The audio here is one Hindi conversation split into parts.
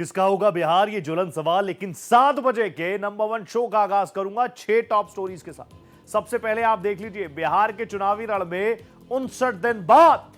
किसका होगा बिहार, ये ज्वलन सवाल। लेकिन 7 बजे के नंबर 1 शो का आगाज करूंगा 6 टॉप स्टोरीज के साथ। सबसे पहले आप देख लीजिए, बिहार के चुनावी रण में 59 दिन बाद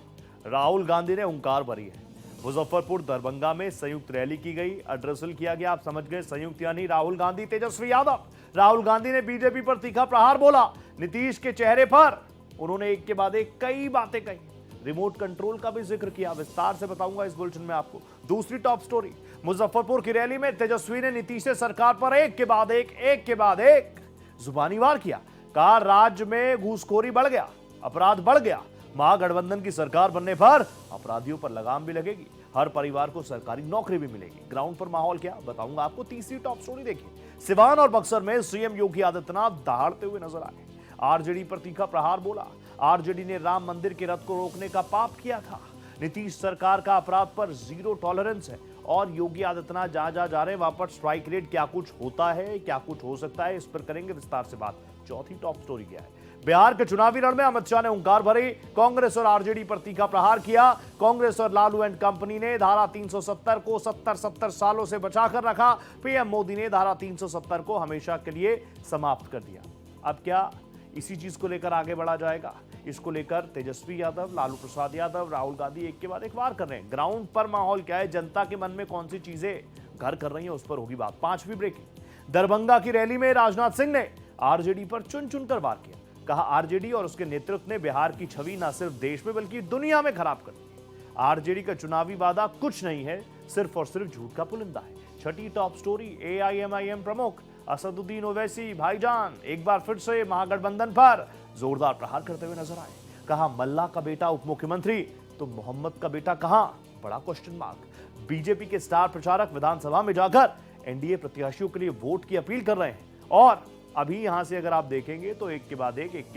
राहुल गांधी ने हुंकार भरी है। मुजफ्फरपुर दरभंगा में संयुक्त रैली की गई, एड्रेसल किया गया। आप समझ गए, संयुक्त यानी राहुल गांधी तेजस्वी यादव। राहुल गांधी ने बीजेपी पर तीखा प्रहार बोला। नीतीश के चेहरे पर उन्होंने एक के बाद एक कई बातें कही। रिमोट कंट्रोल का भी जिक्र किया, विस्तार से बताऊंगा इस बुलेटिन में आपको। दूसरी टॉप स्टोरी, मुजफ्फरपुर की रैली में तेजस्वी ने नीतीश सरकार पर एक के बाद एक जुबानी वार किया। कहा राज्य में घूसखोरी बढ़ गया, अपराध बढ़ गया। महागठबंधन की सरकार बनने पर अपराधियों पर लगाम भी लगेगी, हर परिवार को सरकारी नौकरी भी मिलेगी। ग्राउंड पर माहौल क्या, बताऊंगा आपको। तीसरी टॉप स्टोरी देखिए, सिवान और बक्सर में सीएम योगी आदित्यनाथ दहाड़ते हुए नजर आए। आरजेडी पर तीखा प्रहार बोला। आरजेडी ने राम मंदिर के रथ को रोकने का पाप किया था। नीतीश सरकार का अपराध पर जीरो टॉलरेंस है और योगी आदित्यनाथ जहां जहां जा रहे हैं वहां पर स्ट्राइक रेट। क्या कुछ होता है, क्या कुछ हो सकता है, इस पर करेंगे विस्तार से बात। चौथी टॉप स्टोरी क्या है, बिहार के चुनावी रण में अमित शाह ने हुंकार भरी। कांग्रेस और आरजेडी पर तीखा प्रहार किया। कांग्रेस और लालू एंड कंपनी ने धारा 370 को 70 सालों से बचाकर रखा। पीएम मोदी ने धारा 370 को हमेशा के लिए समाप्त कर दिया। अब क्या इसी चीज को लेकर आगे बढ़ा जाएगा? इसको लेकर तेजस्वी यादव, लालू प्रसाद यादव, राहुल गांधी एक के बाद एक वार कर रहे हैं। ग्राउंड पर माहौल क्या है, जनता के मन में कौन सी चीजें घर कर रही हैं, उस पर होगी बात। पांचवी ब्रेकिंग, दरभंगा की रैली में राजनाथ सिंह ने आरजेडी पर चुन चुनकर वार किया। कहा आरजेडी और उसके नेतृत्व ने बिहार की छवि न सिर्फ देश में बल्कि दुनिया में खराब कर दी। आरजेडी का चुनावी वादा कुछ नहीं है, सिर्फ और सिर्फ झूठ का पुलिंदा है। छठी टॉप स्टोरी, एआईएमआईएम प्रमुख असदुद्दीन ओवैसी भाईजान एक बार फिर से महागठबंधन पर जोरदार प्रहार करते हुए नजर आए। कहा मल्ला का बेटा उप मुख्यमंत्री तो मोहम्मद का बेटा कहां, बड़ा क्वेश्चन मार्क। बीजेपी के स्टार प्रचारक विधानसभा में जाकर एनडीए प्रत्याशियों के लिए वोट की अपील कर रहे हैं। और अभी यहां से अगर आप देखेंगे तो एक के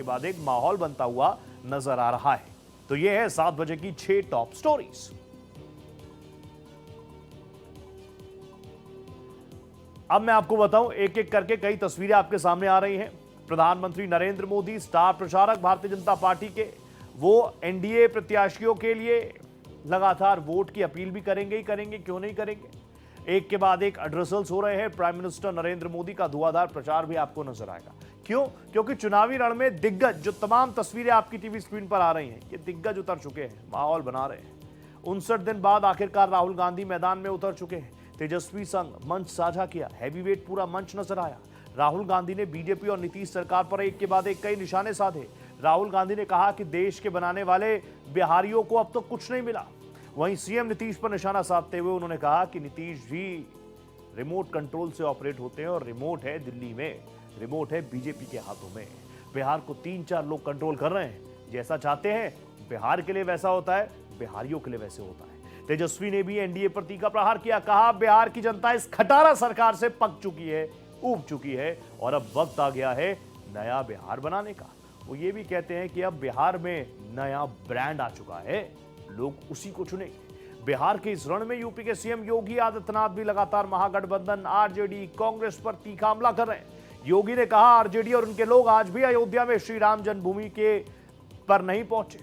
बाद एक माहौल बनता हुआ नजर आ रहा है। तो यह है 7 बजे की 6 टॉप स्टोरीज। अब मैं आपको बताऊं, एक एक करके कई तस्वीरें आपके सामने आ रही हैं। प्रधानमंत्री नरेंद्र मोदी, स्टार प्रचारक भारतीय जनता पार्टी के, वो एनडीए प्रत्याशियों के लिए लगातार वोट की अपील भी करेंगे ही करेंगे, क्यों नहीं करेंगे। एक के बाद एक एड्रेसल्स हो रहे हैं। प्राइम मिनिस्टर नरेंद्र मोदी का धुआंधार प्रचार भी आपको नजर आएगा। क्यों? क्योंकि चुनावी रण में दिग्गज, जो तमाम तस्वीरें आपकी टीवी स्क्रीन पर आ रही हैं, ये दिग्गज उतर चुके हैं, माहौल बना रहे हैं। 59 दिन बाद आखिरकार राहुल गांधी मैदान में उतर चुके हैं। तेजस्वी संग मंच साझा किया, हैवीवेट पूरा मंच नजर आया। राहुल गांधी ने बीजेपी और नीतीश सरकार पर एक के बाद एक कई निशाने साधे। राहुल गांधी ने कहा कि देश के बनाने वाले बिहारियों को अब तो कुछ नहीं मिला। वहीं सीएम नीतीश पर निशाना साधते हुए उन्होंने कहा कि नीतीश भी रिमोट कंट्रोल से ऑपरेट होते हैं और रिमोट है दिल्ली में, रिमोट है बीजेपी के हाथों में। बिहार को 3-4 लोग कंट्रोल कर रहे हैं, जैसा चाहते हैं बिहार के लिए वैसा होता है, बिहारियों के लिए वैसे होता है। तेजस्वी ने भी एनडीए पर तीखा प्रहार किया। कहा बिहार की जनता इस खटारा सरकार से पक चुकी है, ऊब चुकी है और अब वक्त आ गया है नया बिहार बनाने का। वो ये भी कहते हैं कि अब बिहार में नया ब्रांड आ चुका है, लोग उसी को चुनेंगे। बिहार के इस रण में यूपी के सीएम योगी आदित्यनाथ भी लगातार महागठबंधन, आरजेडी, कांग्रेस पर तीखा हमला कर रहे हैं। योगी ने कहा आरजेडी और उनके लोग आज भी अयोध्या में श्री राम जन्मभूमि के पर नहीं पहुंचे,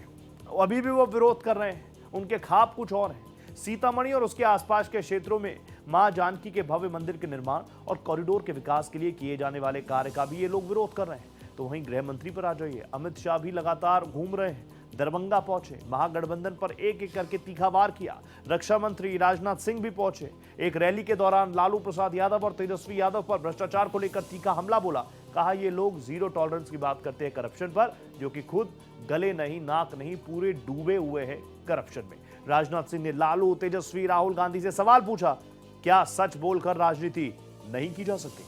अभी भी वो विरोध कर रहे हैं, उनके ख्वाब कुछ और हैं। सीतामढ़ी और उसके आसपास के क्षेत्रों में मां जानकी के भव्य मंदिर के निर्माण और कॉरिडोर के विकास के लिए किए जाने वाले कार्य का भी ये लोग विरोध कर रहे हैं। तो वहीं गृह मंत्री पर आ जाइए, अमित शाह भी लगातार घूम रहे हैं, दरभंगा पहुंचे, महागठबंधन पर एक एक करके तीखा वार किया। रक्षा मंत्री राजनाथ सिंह भी पहुंचे। एक रैली के दौरान लालू प्रसाद यादव और तेजस्वी यादव पर भ्रष्टाचार को लेकर तीखा हमला बोला। कहा ये लोग जीरो टॉलरेंस की बात करते हैं करप्शन पर, जो कि खुद गले नहीं, नाक नहीं, पूरे डूबे हुए हैं करप्शन में। राजनाथ सिंह ने लालू, तेजस्वी, राहुल गांधी से सवाल पूछा, क्या सच बोलकर राजनीति नहीं की जा सकती?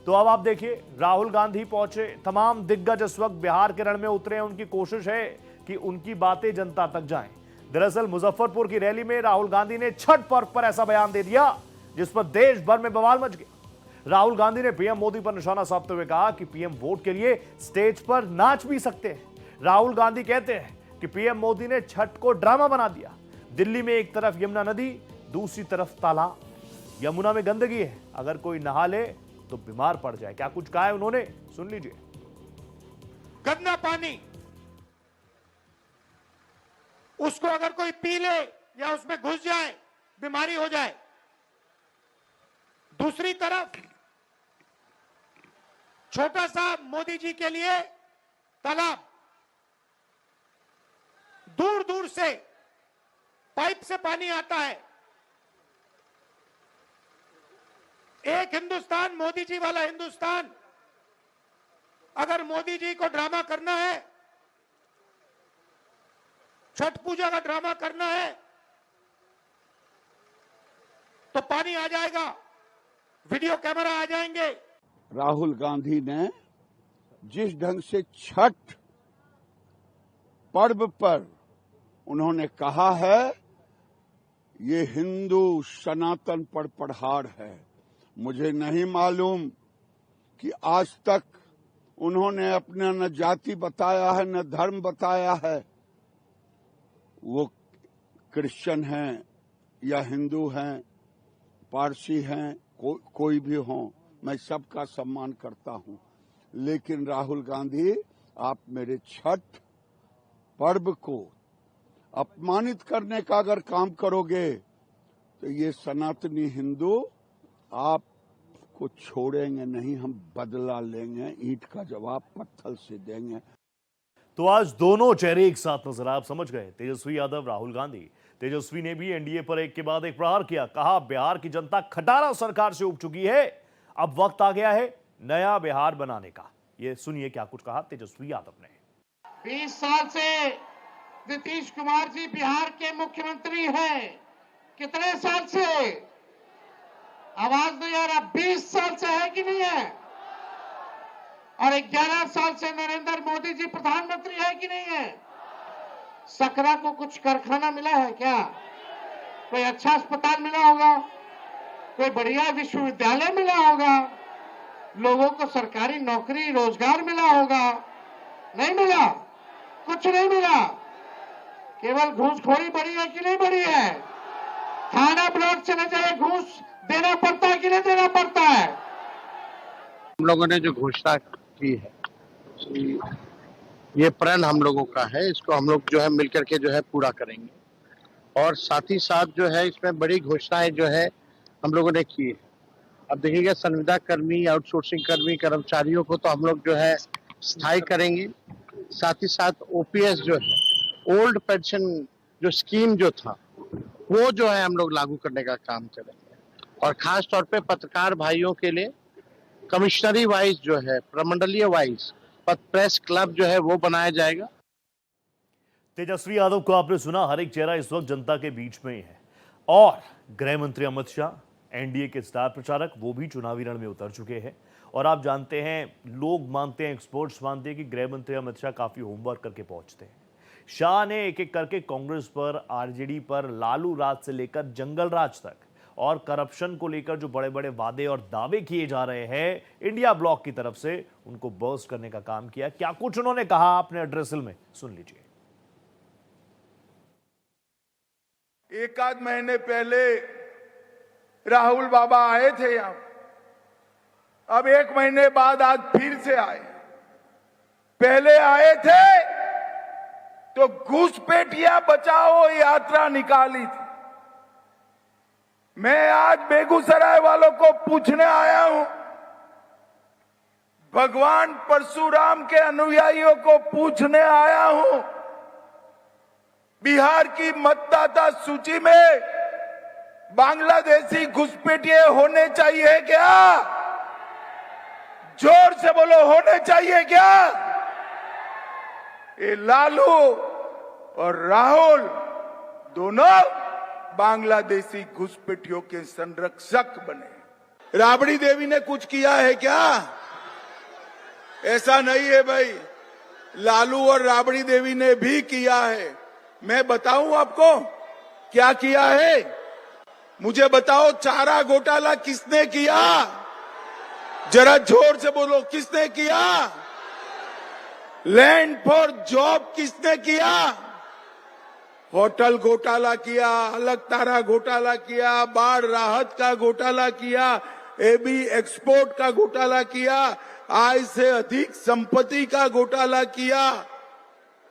तो अब आप देखिए, राहुल गांधी पहुंचे, तमाम दिग्गज इस वक्त बिहार के रण में उतरे हैं। उनकी कोशिश है कि उनकी बातें जनता तक जाएं। दरअसल मुजफ्फरपुर की रैली में राहुल गांधी ने छठ पर्व पर ऐसा बयान दे दिया जिस पर देश भर में बवाल मच गया। राहुल गांधी ने पीएम मोदी पर निशाना साधते हुए कहा कि पीएम वोट के लिए स्टेज पर नाच भी सकते हैं। राहुल गांधी कहते हैं कि पीएम मोदी ने छठ को ड्रामा बना दिया। दिल्ली में एक तरफ यमुना नदी, दूसरी तरफ तालाब। यमुना में गंदगी है, अगर कोई नहा ले तो बीमार पड़ जाए। क्या कुछ कहा है उन्होंने, सुन लीजिए। गंदा पानी उसको अगर कोई पी ले या उसमें घुस जाए, बीमारी हो जाए। दूसरी तरफ छोटा सा मोदी जी के लिए तालाब, दूर दूर से पाइप से पानी आता है। एक हिंदुस्तान, मोदी जी वाला हिंदुस्तान। अगर मोदी जी को ड्रामा करना है, छठ पूजा का ड्रामा करना है, तो पानी आ जाएगा, वीडियो कैमरा आ जाएंगे। राहुल गांधी ने जिस ढंग से छठ पर्व पर उन्होंने कहा है, ये हिंदू सनातन पर प्रहार है। मुझे नहीं मालूम कि आज तक उन्होंने अपना न जाति बताया है न धर्म बताया है। वो क्रिश्चियन हैं या हिंदू हैं, पारसी हैं, कोई भी हो, मैं सबका सम्मान करता हूं। लेकिन राहुल गांधी, आप मेरे छठ पर्व को अपमानित करने का अगर काम करोगे तो ये सनातनी हिंदू आपको छोड़ेंगे नहीं। हम बदला लेंगे, ईंट का जवाब पत्थर से देंगे। तो आज दोनों चेहरे एक साथ नजर, आप समझ गए, तेजस्वी यादव, राहुल गांधी। तेजस्वी ने भी एनडीए पर एक के बाद एक प्रहार किया। कहा, बिहार की जनता खटारा सरकार से उब चुकी है, अब वक्त आ गया है नया बिहार बनाने का। ये सुनिए क्या कुछ कहा तेजस्वी यादव ने। 20 साल से नीतीश कुमार जी बिहार के मुख्यमंत्री हैं। कितने साल से? आवाज नहीं आ रहा। 20 साल से है कि नहीं है? और 11 साल से नरेंद्र मोदी जी प्रधानमंत्री है कि नहीं है? सकरा को कुछ कारखाना मिला है क्या? कोई अच्छा अस्पताल मिला होगा? कोई बढ़िया विश्वविद्यालय मिला होगा? लोगों को सरकारी नौकरी रोजगार मिला होगा? नहीं मिला, कुछ नहीं मिला। केवल घूसखोरी बढ़ी है कि नहीं बढ़ी है? थाना ब्लॉक चले जाए, घूस देना पड़ता है कि नहीं देना पड़ता है? हम लोगों ने जो घोषणा की है, ये प्रण हम लोगों का है। इसको हम लोग जो है मिलकर के जो है पूरा करेंगे। और साथ ही साथ जो है इसमें बड़ी घोषणाएं जो है हम लोगों ने की है। अब देखिएगा, संविदा कर्मी, आउटसोर्सिंग कर्मी, कर्मचारियों को तो हम लोग जो है स्थायी करेंगे। साथ ही साथ ओपीएस जो है, ओल्ड पेंशन जो स्कीम जो था, वो जो है हम लोग लागू करने का काम करेंगे। और खास तौर पे पत्रकार भाइयों के लिए कमिश्नरी वाइज जो है, प्रमंडलीय वाइज प्रेस क्लब जो है वो बनाया जाएगा। तेजस्वी यादव को आपने सुना, हर एक चेहरा इस वक्त जनता के बीच में ही है। और गृह मंत्री अमित शाह, एनडीए के स्टार प्रचारक, वो भी चुनावी रण में उतर चुके हैं। और आप जानते हैं, लोग मानते हैं, एक्सपर्ट्स मानते हैं कि गृह मंत्री अमित शाह काफी होमवर्क करके पहुंचते हैं। शाह ने एक एक करके कांग्रेस पर, आरजेडी पर, लालू राज से लेकर जंगल राज तक और करप्शन को लेकर जो बड़े बड़े वादे और दावे किए जा रहे हैं इंडिया ब्लॉक की तरफ से, उनको बर्स्ट करने का काम किया। क्या कुछ उन्होंने कहा अपने एड्रेसल में, सुन लीजिए। एक आध महीने पहले राहुल बाबा आए थे यहां, अब 1 महीने बाद आज फिर से आए। पहले आए थे तो घुसपैठिया बचाओ यात्रा निकाली थी। मैं आज बेगूसराय वालों को पूछने आया हूं, भगवान परशुराम के अनुयायियों को पूछने आया हूं, बिहार की मतदाता सूची में बांग्लादेशी घुसपैठिए होने चाहिए क्या? जोर से बोलो, होने चाहिए क्या? ये लालू और राहुल दोनों बांग्लादेशी घुसपैठियों के संरक्षक बने। राबड़ी देवी ने कुछ किया है क्या? ऐसा नहीं है भाई, लालू और राबड़ी देवी ने भी किया है। मैं बताऊं आपको क्या किया है? मुझे बताओ, चारा घोटाला किसने किया? जरा जोर से बोलो, किसने किया? लैंड फॉर जॉब किसने किया? होटल घोटाला किया, अलग तारा घोटाला किया, बाढ़ राहत का घोटाला किया, एबी एक्सपोर्ट का घोटाला किया, आय से अधिक संपत्ति का घोटाला किया।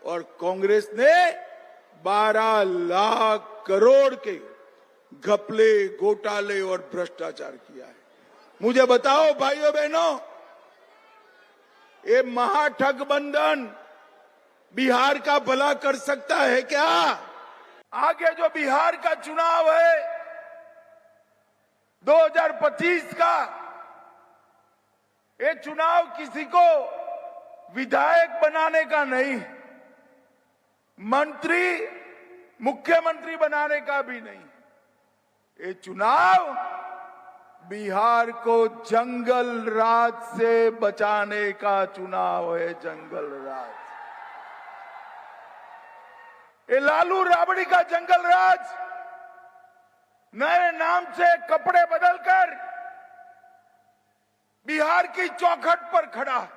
और कांग्रेस ने 12 लाख करोड़ के घपले, घोटाले और भ्रष्टाचार किया है। मुझे बताओ भाइयों बहनों, ये महाठगबंधन बिहार का भला कर सकता है क्या? आगे जो बिहार का चुनाव है 2025 का, ये चुनाव किसी को विधायक बनाने का नहीं, मंत्री, मुख्यमंत्री बनाने का भी नहीं। ये चुनाव बिहार को जंगल राज से बचाने का चुनाव है। जंगल राज, ये लालू राबड़ी का जंगल राज नए नाम से कपड़े बदलकर बिहार की चौखट पर खड़ा है।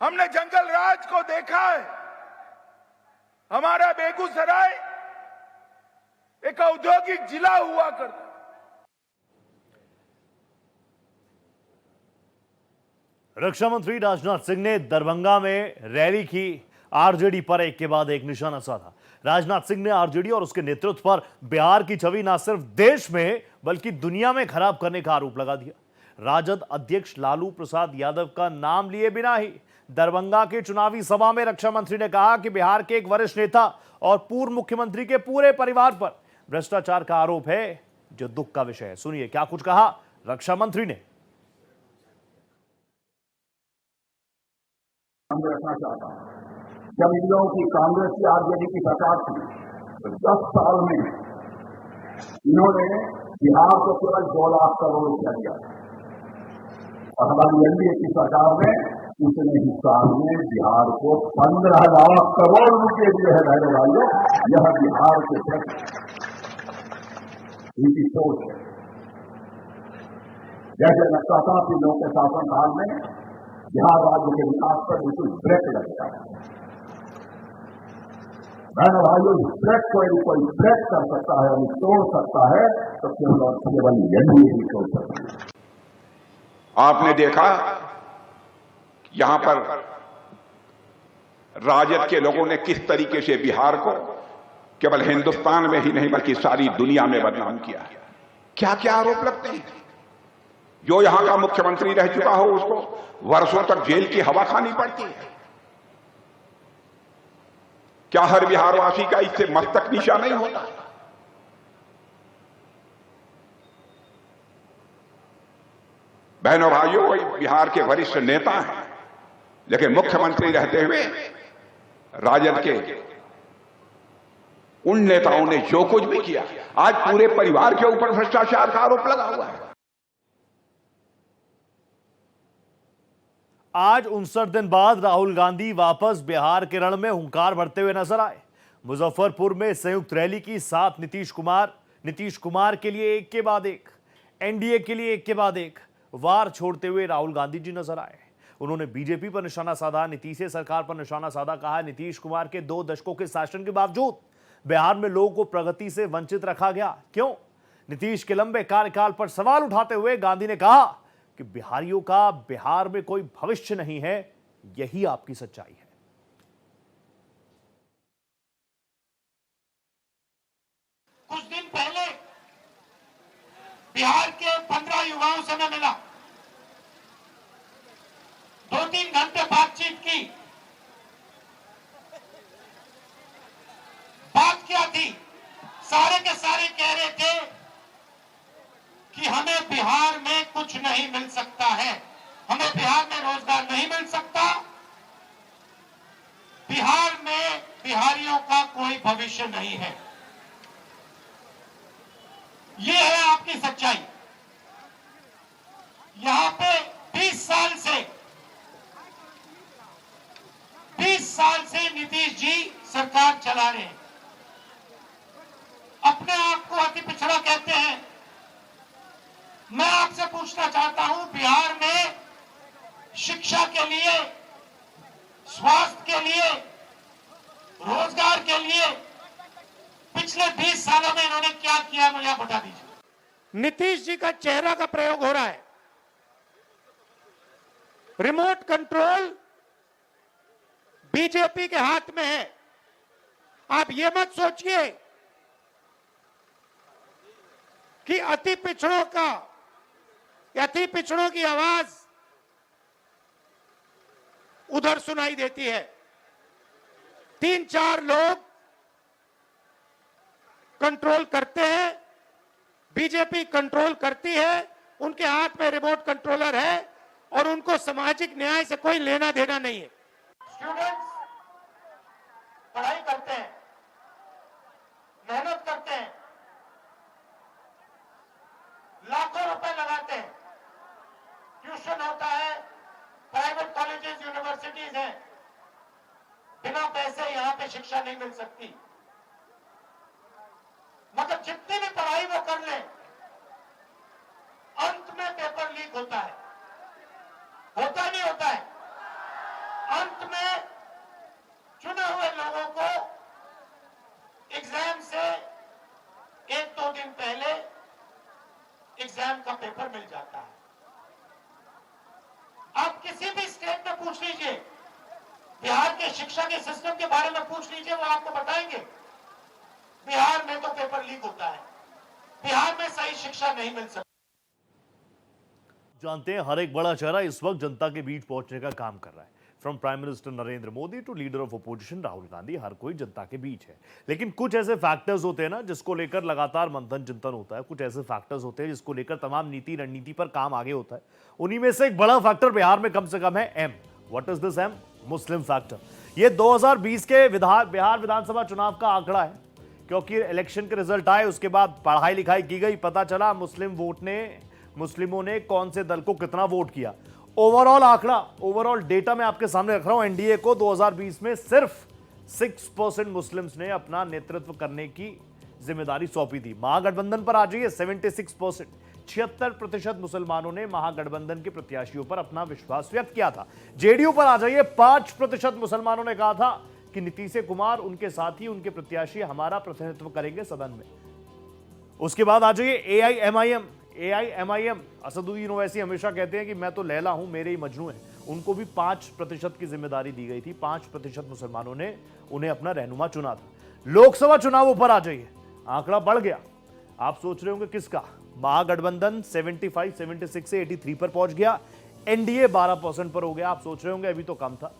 हमने जंगल राज को देखा है। हमारा बेगूसराय एक औद्योगिक जिला हुआ करता। रक्षा मंत्री राजनाथ सिंह ने दरभंगा में रैली की। आरजेडी पर एक के बाद एक निशाना साधा। राजनाथ सिंह ने आरजेडी और उसके नेतृत्व पर बिहार की छवि न सिर्फ देश में बल्कि दुनिया में खराब करने का आरोप लगा दिया। राजद अध्यक्ष लालू प्रसाद यादव का नाम लिए बिना ही दरभंगा की चुनावी सभा में रक्षा मंत्री ने कहा कि बिहार के एक वरिष्ठ नेता और पूर्व मुख्यमंत्री के पूरे परिवार पर भ्रष्टाचार का आरोप है, जो दुख का विषय है। सुनिए क्या कुछ कहा रक्षा मंत्री ने। रखना चाहता हूं, जब इन लोगों की कांग्रेस की आरजेडी की सरकार थी तो 10 साल में इन्होंने बिहार को केवल 2 लाख करोड़ रुपया दिया और हमारी एनडीए की सरकार ने उतने ही साल में बिहार को 15 लाख करोड़ रुपये दिए हैं। बहनों भाइयों, यह बिहार के इनकी सोच है। जैसे लगता था कि लोगों के शासनकाल में बिहार राज्य के विकास पर बिल्कुल ब्रेक लग गया है। बहनों भाइयों, इस ब्रेक को यदि कोई ब्रेक कर सकता है, यदि तोड़ सकता है तो केवल एनडीए ही तोड़ सकती है। आपने देखा यहां पर राजद के लोगों ने किस तरीके से बिहार को केवल हिंदुस्तान में ही नहीं बल्कि सारी दुनिया में बदनाम किया। क्या क्या आरोप लगते हैं। जो यहां का मुख्यमंत्री रह चुका हो उसको वर्षों तक जेल की हवा खानी पड़ती है। क्या हर बिहारवासी का इससे मस्तक नीचा नहीं होता? बहनों भाइयों, कोई बिहार के वरिष्ठ नेता हैं, लेकिन मुख्यमंत्री रहते हुए राजद के उन नेताओं ने जो कुछ भी किया, आज पूरे परिवार के ऊपर भ्रष्टाचार का आरोप लगा हुआ है। आज 59 दिन बाद राहुल गांधी वापस बिहार के रण में हुंकार भरते हुए नजर आए। मुजफ्फरपुर में संयुक्त रैली की। साथ नीतीश कुमार के लिए एक के बाद एक, एनडीए के लिए एक के बाद एक वार छोड़ते हुए राहुल गांधी जी नजर आए। उन्होंने बीजेपी पर निशाना साधा, नीतीश सरकार पर निशाना साधा। कहा नीतीश कुमार के 2 दशकों के शासन के बावजूद बिहार में लोगों को प्रगति से वंचित रखा गया। क्यों? नीतीश के लंबे कार्यकाल पर सवाल उठाते हुए गांधी ने कहा कि बिहारियों का बिहार में कोई भविष्य नहीं है, यही आपकी सच्चाई है। कुछ दिन पहले बिहार के 15 युवाओं से मैं मिला, 2-3 घंटे बातचीत की। बात क्या थी? सारे के सारे कह रहे थे कि हमें बिहार में कुछ नहीं मिल सकता है, हमें बिहार में रोजगार नहीं मिल सकता, बिहार में बिहारियों का कोई भविष्य नहीं है। ये है आपकी सच्चाई। यहां पे 20 साल से नीतीश जी सरकार चला रहे हैं। अपने आप को अति पिछड़ा कहते हैं। मैं आपसे पूछना चाहता हूं, बिहार में शिक्षा के लिए, स्वास्थ्य के लिए, रोजगार के लिए पिछले 20 सालों में इन्होंने क्या किया, मुझे आप बता दीजिए। नीतीश जी का चेहरा का प्रयोग हो रहा है। रिमोट कंट्रोल बीजेपी के हाथ में है। आप ये मत सोचिए कि अति पिछड़ों की आवाज उधर सुनाई देती है। 3-4 लोग कंट्रोल करते हैं, बीजेपी कंट्रोल करती है, उनके हाथ में रिमोट कंट्रोलर है और उनको सामाजिक न्याय से कोई लेना देना नहीं है। स्टूडेंट्स पढ़ाई करते हैं, मेहनत करते हैं, लाखों रुपए लगाते हैं, ट्यूशन होता है, प्राइवेट कॉलेजेस यूनिवर्सिटीज हैं, बिना पैसे यहां पे शिक्षा नहीं मिल सकती। मगर जितनी भी पढ़ाई वो कर ले, अंत में पेपर लीक होता है, होता नहीं होता है। अंत में चुने हुए लोगों को एग्जाम से 1-2 दिन पहले एग्जाम का पेपर मिल जाता है। आप किसी भी स्टेट में पूछ लीजिए, बिहार के शिक्षा के सिस्टम के बारे में पूछ लीजिए, वो आपको बताएंगे बिहार में तो पेपर लीक होता है, बिहार में सही शिक्षा नहीं मिल सकती। जानते हैं, हर एक बड़ा चेहरा इस वक्त जनता के बीच पहुंचने का काम कर रहा है। From prime minister Narendra Modi to leader of opposition Rahul Gandhi, हर कोई जनता के बीच है। लेकिन कुछ ऐसे फैक्टर्स होते हैं ना जिसको लेकर लगातार मंथन चिंतन होता है, कुछ ऐसे फैक्टर्स होते हैं जिसको लेकर तमाम नीति रणनीति पर काम आगे होता है। उन्हीं में से एक बड़ा फैक्टर बिहार में कम से कम है M. What is this M? Muslim factor. ये 2020 के बिहार विधानसभा चुनाव का आंकड़ा है, क्योंकि इलेक्शन के रिजल्ट आए, उसके बाद पढ़ाई लिखाई की गई, पता चला मुस्लिमों ने कौन से दल को कितना वोट किया। ओवरऑल आंकड़ा, ओवरऑल डेटा मैं आपके सामने रख रहा हूं। एनडीए को 2020 में सिर्फ 6% मुस्लिम्स ने अपना नेतृत्व करने की जिम्मेदारी सौंपी थी। महागठबंधन पर आ जाइए 76%, 76% मुसलमानों ने महागठबंधन के प्रत्याशियों पर अपना विश्वास व्यक्त किया था। जेडीयू पर आ जाइए, 5% मुसलमानों ने कहा था कि नीतीश कुमार, उनके साथी, उनके प्रत्याशी हमारा प्रतिनिधित्व करेंगे सदन में। उसके बाद आ जाइए एआईएमआईएम, असदुद्दीन ओवैसी हमेशा कहते हैं कि मैं तो लैला हूं, मेरे ही मजनू हैं। उनको भी 5% की जिम्मेदारी दी गई थी। 5% मुसलमानों ने उन्हें अपना रहनुमा चुना था। लोकसभा चुनावों पर आ जाइए, आंकड़ा बढ़ गया। आप सोच रहे होंगे किसका? महागठबंधन 75, 76 से 83 पर पहुंच गया। एनडीए 12% पर हो गया। आप सोच रहे होंगे अभी तो कम था।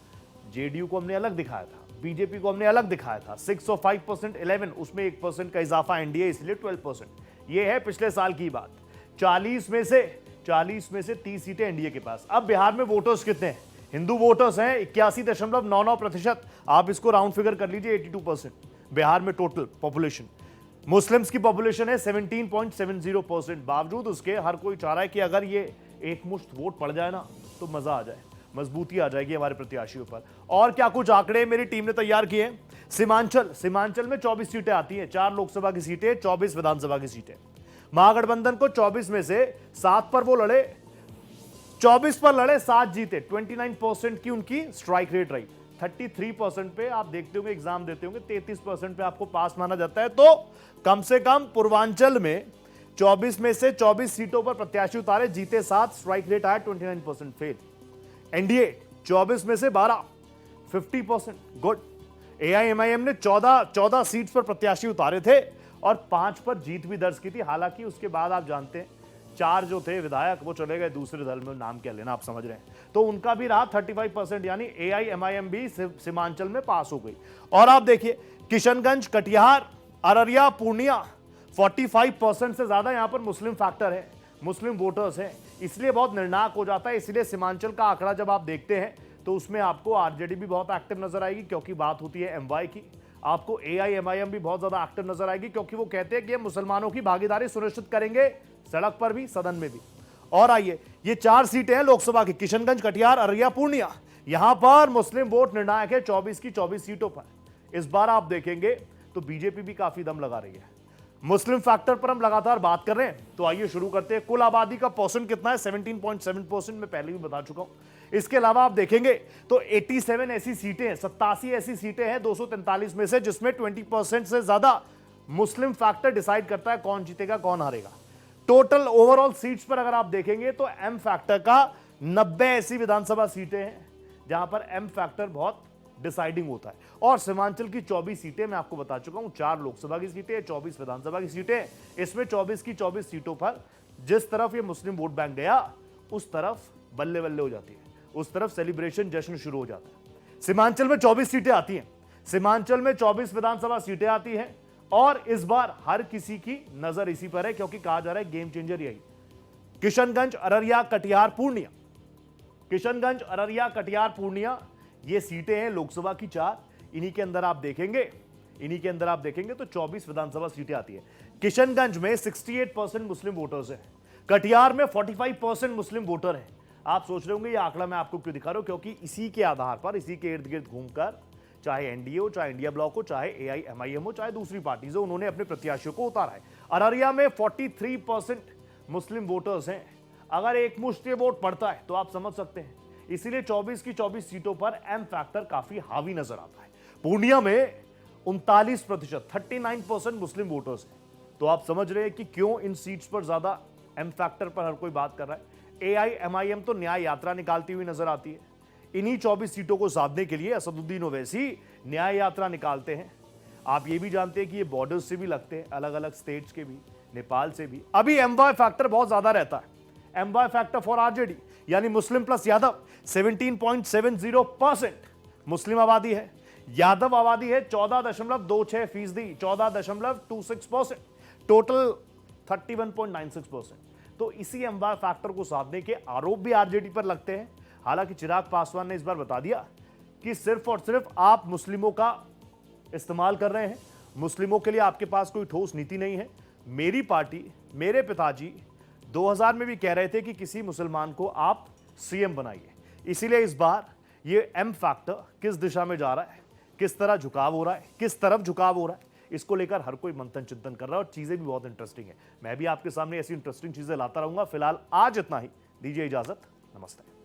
जेडीयू को हमने अलग दिखाया था, बीजेपी को हमने अलग दिखाया था। 6 और 5% 11, उसमें 1% का इजाफा एनडीए, इसलिए 12%। यह है पिछले साल की बात। 40 में से 30 सीटें एनडीए के पास। अब बिहार में वोटर्स कितने हैं? हिंदू वोटर्स हैं 81.99%। आप इसको राउंड फिगर कर लीजिए, 82% बिहार में टोटल पॉपुलेशन। मुस्लिम्स की पॉपुलेशन है 17.70%। बावजूद उसके हर कोई चाह रहा है कि अगर ये एकमुश्त वोट पड़ जाए ना तो मजा आ जाए, मजबूती आ जाएगी हमारे प्रत्याशियों पर। और क्या कुछ आंकड़े मेरी टीम ने तैयार किए। सीमांचल में 24 सीटें आती हैं, 4 लोकसभा की सीटें, 24 विधानसभा की सीटें। महागठबंधन को 24 में से 7 पर वो लड़े, 24 पर लड़े, 7 जीते। 29% की उनकी स्ट्राइक रेट रही। 33% पे आप देखते होंगे, एग्जाम देते होंगे, 33% पे आपको पास माना जाता है। तो कम से कम पूर्वांचल में 24 में से 24 सीटों पर प्रत्याशी उतारे, जीते 7, स्ट्राइक रेट आया 29%। फेल। एनडीए 24 में से 12, 50%। गुड। एआईएमआईएम ने 14 सीट्स पर प्रत्याशी उतारे थे और 5 पर जीत भी दर्ज की थी। हालांकि उसके बाद आप जानते हैं 4 जो थे विधायक वो चले गए दूसरे दल में, नाम क्या लेना आप समझ रहे हैं। तो उनका भी रहा 35%, यानी एआईएमआईएम भी सीमांचल में पास हो गई। और आप देखिए किशनगंज, कटिहार, अररिया, पूर्णिया, 45% से ज्यादा यहां पर मुस्लिम फैक्टर है, मुस्लिम वोटर्स हैं, इसलिए बहुत निर्णायक हो जाता है। इसलिए सीमांचल का आंकड़ा जब आप देखते हैं तो उसमें आपको आरजेडी भी बहुत एक्टिव नजर आएगी, क्योंकि बात होती है एमवाई की। आपको एआईएमआईएम भी बहुत ज्यादा एक्टिव नजर आएगी, क्योंकि वो कहते हैं कि मुसलमानों की भागीदारी सुनिश्चित करेंगे, सड़क पर भी, सदन में भी। और आइए, ये 4 सीटें हैं लोकसभा की, किशनगंज, कटिहार, अररिया, पूर्णिया। यहां पर मुस्लिम वोट निर्णायक है 24 की 24 सीटों पर। इस बार आप देखेंगे तो बीजेपी भी काफी दम लगा रही है। मुस्लिम फैक्टर पर हम लगातार बात कर रहे हैं, तो आइए शुरू करते हैं। कुल आबादी का परसेंट कितना है? 17.7%। मैं पहले भी बता चुका हूं। इसके अलावा आप देखेंगे तो 87 ऐसी सीटें हैं, 87 ऐसी सीटें हैं 243 में से, जिसमें 20% से ज्यादा मुस्लिम फैक्टर डिसाइड करता है कौन जीतेगा, कौन हारेगा। टोटल ओवरऑल सीट्स पर अगर आप देखेंगे तो एम फैक्टर का 90 ऐसी विधानसभा सीटें हैं जहां पर एम फैक्टर बहुत डिसाइडिंग होता है। और सीमांचल की 24 सीटें मैं आपको बता चुका हूं, 4 लोकसभा की सीटें, 24 विधानसभा की सीटें। इसमें 24 की 24 सीटों पर जिस तरफ ये मुस्लिम वोट बैंक गया उस तरफ बल्ले बल्ले हो जाती है, उस तरफ सेलिब्रेशन, जश्न शुरू हो जाता है। सीमांचल में 24 सीटें आती हैं, सीमांचल में 24 विधानसभा सीटें आती हैं और इस बार हर किसी की नजर इसी पर है, क्योंकि कहा जा रहा है गेम चेंजर यही। किशनगंज, अररिया, कटिहार, पूर्णिया, किशनगंज, अररिया, कटिहार, पूर्णिया, ये सीटें हैं लोकसभा की 4। इन्हीं के अंदर आप देखेंगे तो 24 विधानसभा सीटें आती है। किशनगंज में 68% मुस्लिम वोटर्स हैं, कटिहार में 45% मुस्लिम वोटर हैं। आप सोच रहे होंगे ये आंकड़ा मैं आपको क्यों दिखा रहा हूं, क्योंकि इसी के आधार पर, इसी के इर्द गिर्द घूमकर, चाहे एनडीए हो, चाहे इंडिया ब्लॉक हो, चाहे एआईएमआईएम हो, चाहे दूसरी पार्टीज हो, उन्होंने अपने प्रत्याशियों को उतारा है। अररिया में 43% मुस्लिम वोटर्स हैं। अगर एक मुश्त ये वोट पड़ता है तो आप समझ सकते हैं, इसीलिए 24 की 24 सीटों पर एम फैक्टर काफी हावी नजर आता है। पूर्णिया में 39%, 39% मुस्लिम वोटर्स हैं। तो आप समझ रहे हैं कि क्यों इन सीट्स पर ज्यादा एम फैक्टर पर हर कोई बात कर रहा है। एआईएमआईएम तो न्याय यात्रा निकालती हुई नजर आती है। इन्हीं 24 सीटों को साधने के लिए असदुद्दीन ओवैसी न्याय यात्रा निकालते हैं। आप ये भी जानते हैं कि ये बॉर्डर्स से भी लगते हैं, अलग अलग स्टेट्स के भी, नेपाल से भी। अभी एमवाई फैक्टर बहुत ज्यादा रहता है, एमवाई फैक्टर फॉर आरजेडी यानी मुस्लिम प्लस यादव 17.70% मुस्लिम आबादी है, यादव आबादी है 14.26%, 14.26%, टोटल 31.96%। तो इसी एमवाई फैक्टर को साधने के आरोप भी आरजेडी पर लगते हैं। हालांकि चिराग पासवान ने इस बार बता दिया कि सिर्फ और सिर्फ आप मुस्लिमों का इस्तेमाल कर रहे हैं, मुस्लिमों के लिए आपके पास कोई ठोस नीति नहीं है। मेरी पार्टी, मेरे पिताजी 2000 में भी कह रहे थे कि किसी मुसलमान को आप सीएम बनाइए। इसीलिए इस बार ये एम फैक्टर किस दिशा में जा रहा है, किस तरह झुकाव हो रहा है, किस तरफ झुकाव हो रहा है, इसको लेकर हर कोई मंथन चिंतन कर रहा है और चीजें भी बहुत इंटरेस्टिंग है। मैं भी आपके सामने ऐसी इंटरेस्टिंग चीजें लाता रहूंगा। फिलहाल आज इतना ही, दीजिए इजाजत, नमस्ते।